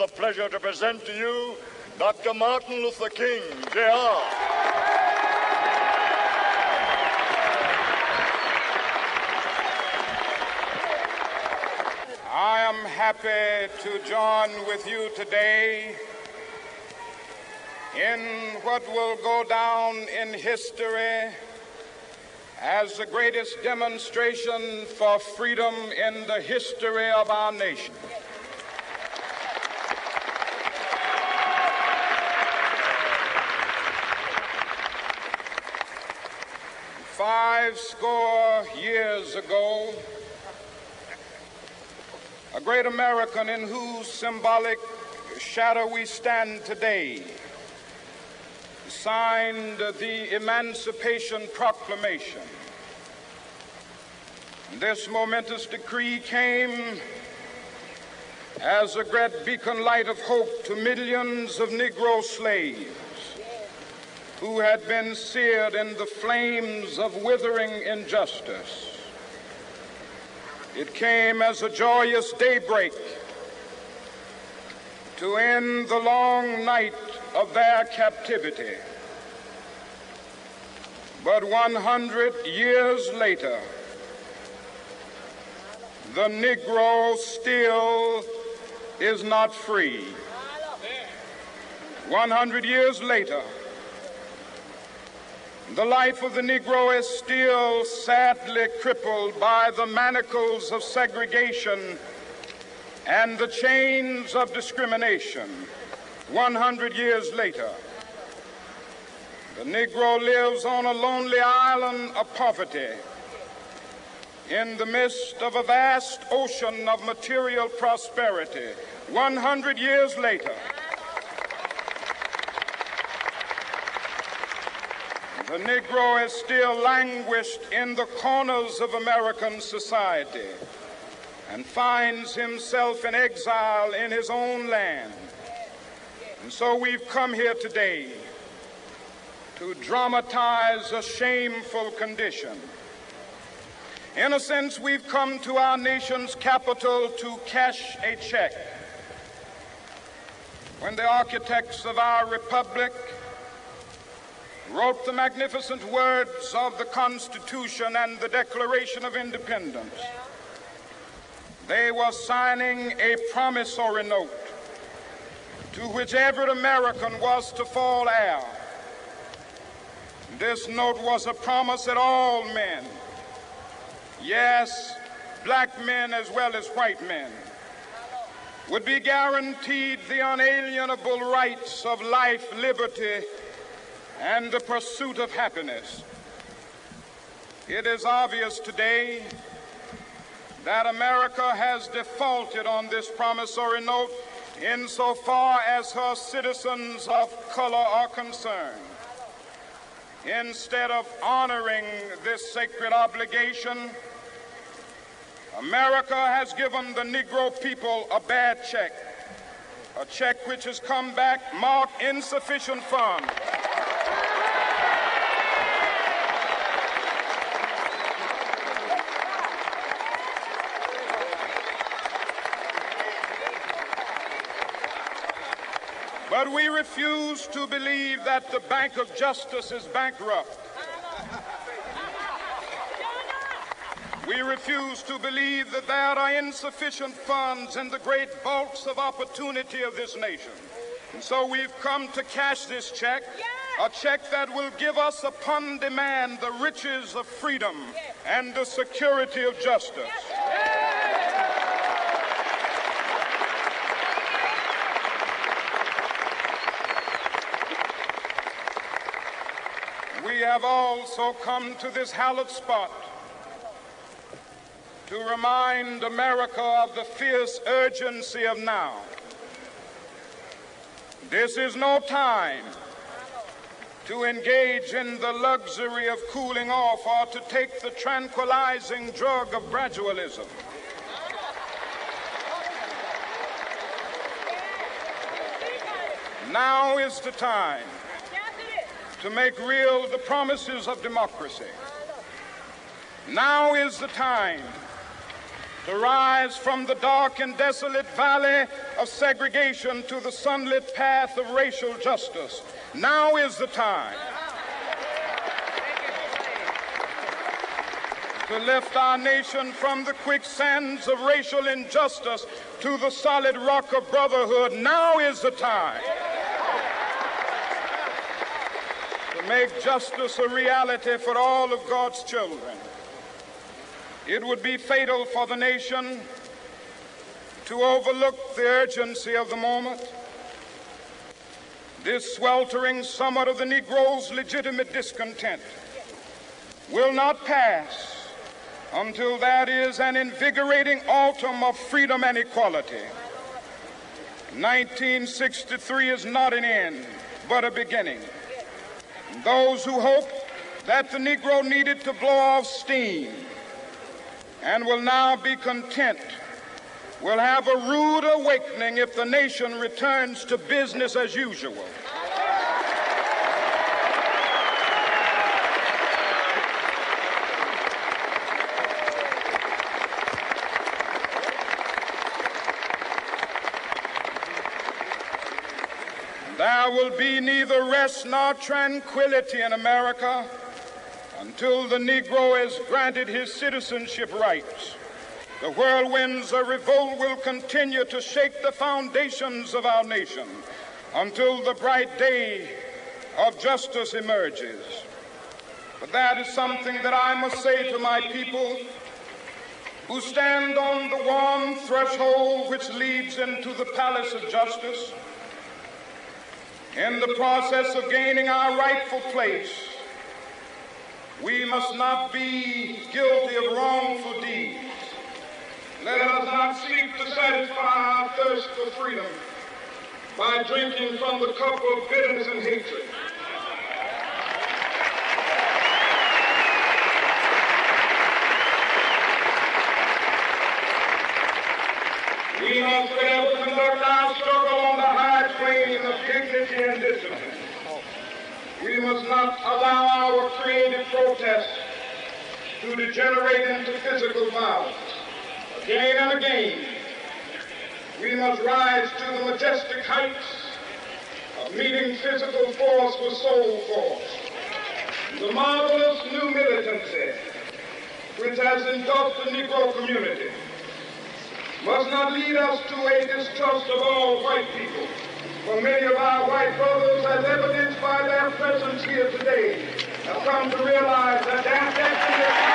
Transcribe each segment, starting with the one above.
the pleasure to present to you Dr. Martin Luther King, Jr. I am happy to join with you today in what will go down in history as the greatest demonstration for freedom in the history of our nation. Five score years ago, a great American in whose symbolic shadow we stand today signed the Emancipation Proclamation. This momentous decree came as a great beacon light of hope to millions of Negro slaves who had been seared in the flames of withering injustice. It came as a joyous daybreak to end the long night of their captivity. But 100 years later, the Negro still is not free. 100 years later, the life of the Negro is still sadly crippled by the manacles of segregation and the chains of discrimination. 100 years later, the Negro lives on a lonely island of poverty in the midst of a vast ocean of material prosperity. 100 years later, the Negro is still languished in the corners of American society and finds himself in exile in his own land. And so we've come here today to dramatize a shameful condition. In a sense, we've come to our nation's capital to cash a check. When the architects of our republic wrote the magnificent words of the Constitution and the Declaration of Independence, they were signing a promissory note to which every American was to fall heir. This note was a promise that all men, yes, black men as well as white men, would be guaranteed the unalienable rights of life, liberty, and the pursuit of happiness. It is obvious today that America has defaulted on this promissory note insofar as her citizens of color are concerned. Instead of honoring this sacred obligation, America has given the Negro people a bad check, a check which has come back marked insufficient funds. But we refuse to believe that the Bank of Justice is bankrupt. We refuse to believe that there are insufficient funds in the great vaults of opportunity of this nation. And so we've come to cash this check, a check that will give us upon demand the riches of freedom and the security of justice. We have also come to this hallowed spot to remind America of the fierce urgency of now. This is no time to engage in the luxury of cooling off or to take the tranquilizing drug of gradualism. Now is the time to make real the promises of democracy. Now is the time to rise from the dark and desolate valley of segregation to the sunlit path of racial justice. Now is the time to lift our nation from the quicksands of racial injustice to the solid rock of brotherhood. Now is the time to make justice a reality for all of God's children. It would be fatal for the nation to overlook the urgency of the moment. This sweltering summit of the Negro's legitimate discontent will not pass until that is an invigorating autumn of freedom and equality. 1963 is not an end, but a beginning. Those who hope that the Negro needed to blow off steam and will now be content will have a rude awakening if the nation returns to business as usual. There will be neither rest nor tranquility in America until the Negro is granted his citizenship rights. The whirlwinds of revolt will continue to shake the foundations of our nation until the bright day of justice emerges. But that is something that I must say to my people who stand on the warm threshold which leads into the palace of justice. In the process of gaining our rightful place, we must not be guilty of wrongful deeds. Let us not seek to satisfy our thirst for freedom by drinking from the cup of bitterness and hatred. We must forever conduct our struggle on the high plane of dignity and discipline. We must not allow our creative protest to degenerate into physical violence. Again and again, we must rise to the majestic heights of meeting physical force with soul force. The marvelous new militancy which has engulfed the Negro community must not lead us to a distrust of all white people. For many of our white brothers, as evidenced by their presence here today, have come to realize that their destiny is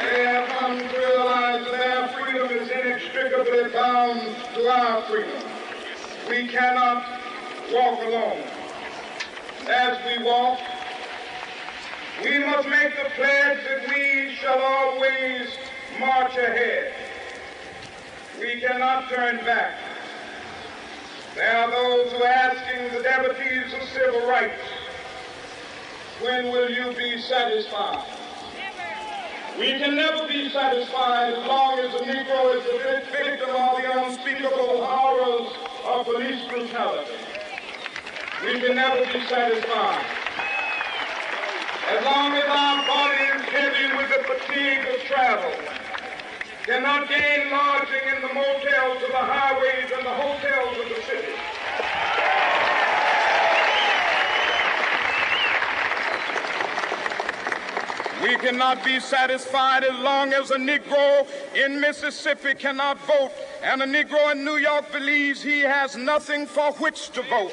they have come to realize that their freedom is inextricably bound to our freedom. We cannot walk alone. As we walk, we must make the pledge that we shall always march ahead. We cannot turn back. There are those who are asking the devotees of civil rights, when will you be satisfied? We can never be satisfied as long as the Negro is the victim of the unspeakable horrors of police brutality. We can never be satisfied as long as our body is heavy with the fatigue of travel, cannot gain lodging in the motels of the highways and the hotels of the city. We cannot be satisfied as long as a Negro in Mississippi cannot vote and a Negro in New York believes he has nothing for which to vote.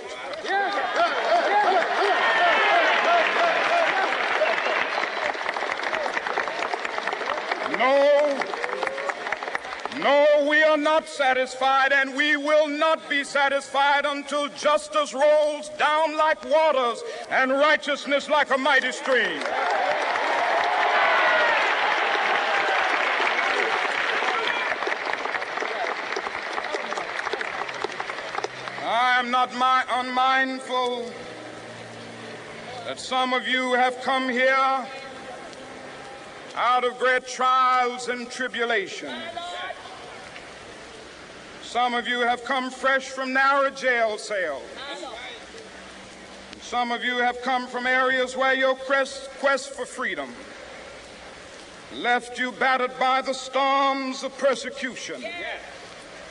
No, we are not satisfied, and we will not be satisfied until justice rolls down like waters and righteousness like a mighty stream. I am not unmindful that some of you have come here out of great trials and tribulations. Some of you have come fresh from narrow jail cells. Some of you have come from areas where your quest for freedom left you battered by the storms of persecution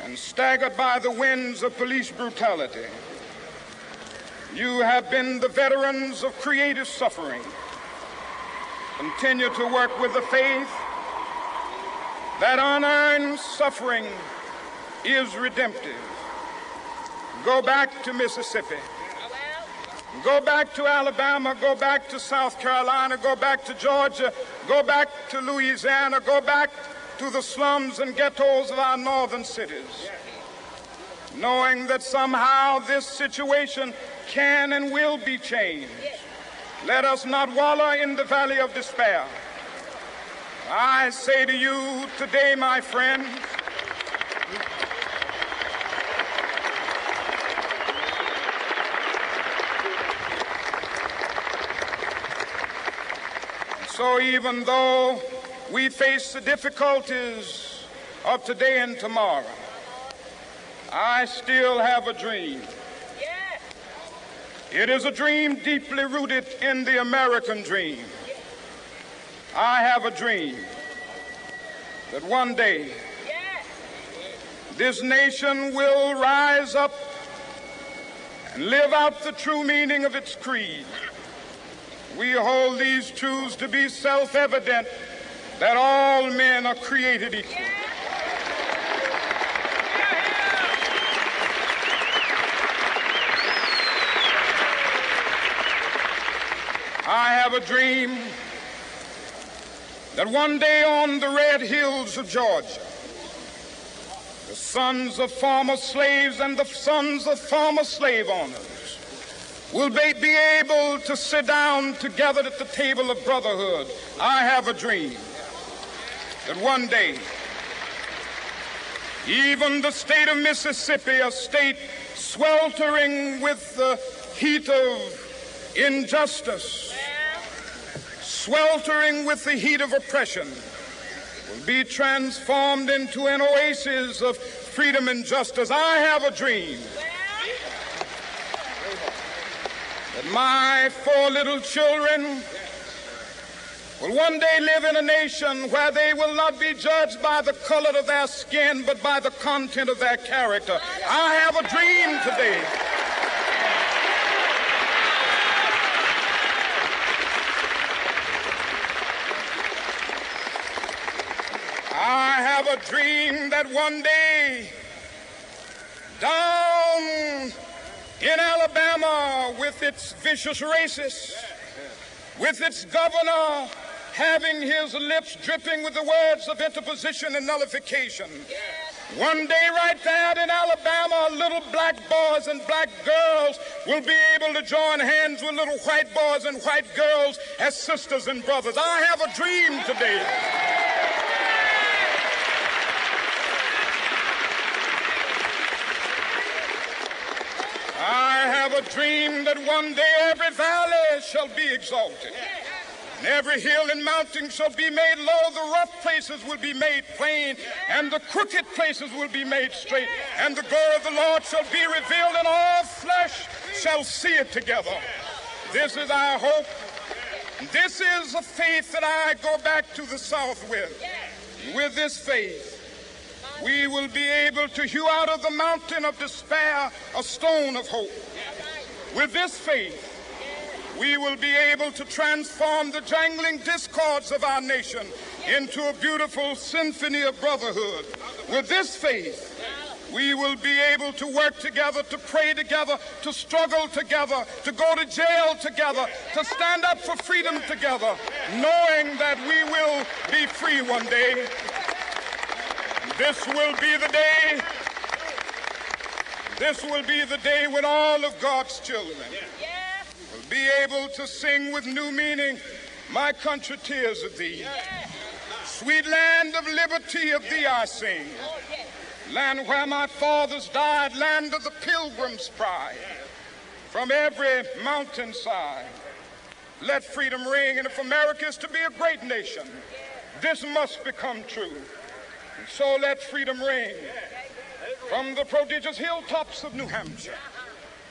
and staggered by the winds of police brutality. You have been the veterans of creative suffering. Continue to work with the faith that unearned suffering is redemptive. Go back to Mississippi. Go back to Alabama. Go back to South Carolina. Go back to Georgia. Go back to Louisiana. Go back to the slums and ghettos of our northern cities, knowing that somehow this situation can and will be changed. Let us not wallow in the valley of despair. I say to you today, my friends, so even though we face the difficulties of today and tomorrow, I still have a dream. It is a dream deeply rooted in the American dream. I have a dream that one day this nation will rise up and live out the true meaning of its creed. We hold these truths to be self-evident, that all men are created equal. I have a dream that one day on the red hills of Georgia, the sons of former slaves and the sons of former slave owners will be able to sit down together at the table of brotherhood. I have a dream that one day, even the state of Mississippi, a state sweltering with the heat of injustice, sweltering with the heat of oppression, will be transformed into an oasis of freedom and justice. I have a dream that my 4 little children will one day live in a nation where they will not be judged by the color of their skin, but by the content of their character. I have a dream today I have a dream that one day down in Alabama, with its vicious racists, with its governor having his lips dripping with the words of interposition and nullification, one day right there in Alabama, little black boys and black girls will be able to join hands with little white boys and white girls as sisters and brothers. I have a dream today. I have a dream that one day every valley shall be exalted, and every hill and mountain shall be made low. The rough places will be made plain, and the crooked places will be made straight. And the glory of the Lord shall be revealed, and all flesh shall see it together. This is our hope. This is a faith that I go back to the South with. With this faith, we will be able to hew out of the mountain of despair a stone of hope. With this faith, we will be able to transform the jangling discords of our nation into a beautiful symphony of brotherhood. With this faith, we will be able to work together, to pray together, to struggle together, to go to jail together, to stand up for freedom together, knowing that we will be free one day. This will be the day. This will be the day when all of God's children will be able to sing with new meaning, "My country, tears of thee. Sweet land of liberty, of thee I sing. Land where my fathers died, land of the pilgrim's pride. From every mountainside, let freedom ring. And if America is to be a great nation, this must become true. So let freedom ring. From the prodigious hilltops of New Hampshire,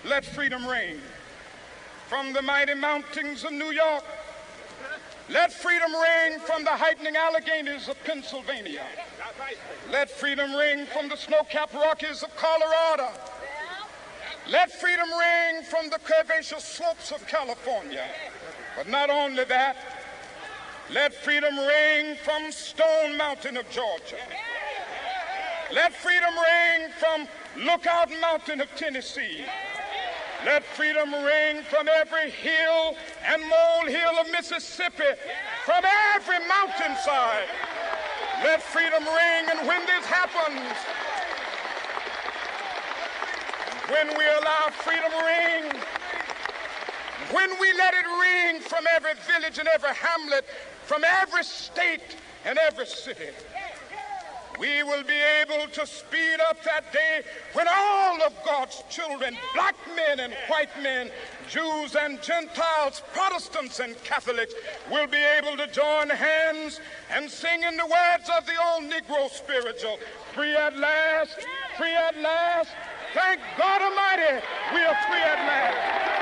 let freedom ring. From the mighty mountains of New York, let freedom ring. From the heightening Alleghenies of Pennsylvania, let freedom ring. From the snow-capped Rockies of Colorado, let freedom ring. From the curvaceous slopes of California. But not only that, let freedom ring from Stone Mountain of Georgia. Let freedom ring from Lookout Mountain of Tennessee. Let freedom ring from every hill and molehill of Mississippi, from every mountainside. Let freedom ring, and when this happens, when we allow freedom ring, when we let it ring from every village and every hamlet, from every state and every city, we will be able to speed up that day when all of God's children, black men and white men, Jews and Gentiles, Protestants and Catholics, will be able to join hands and sing in the words of the old Negro spiritual, free at last, free at last. Thank God Almighty, we are free at last.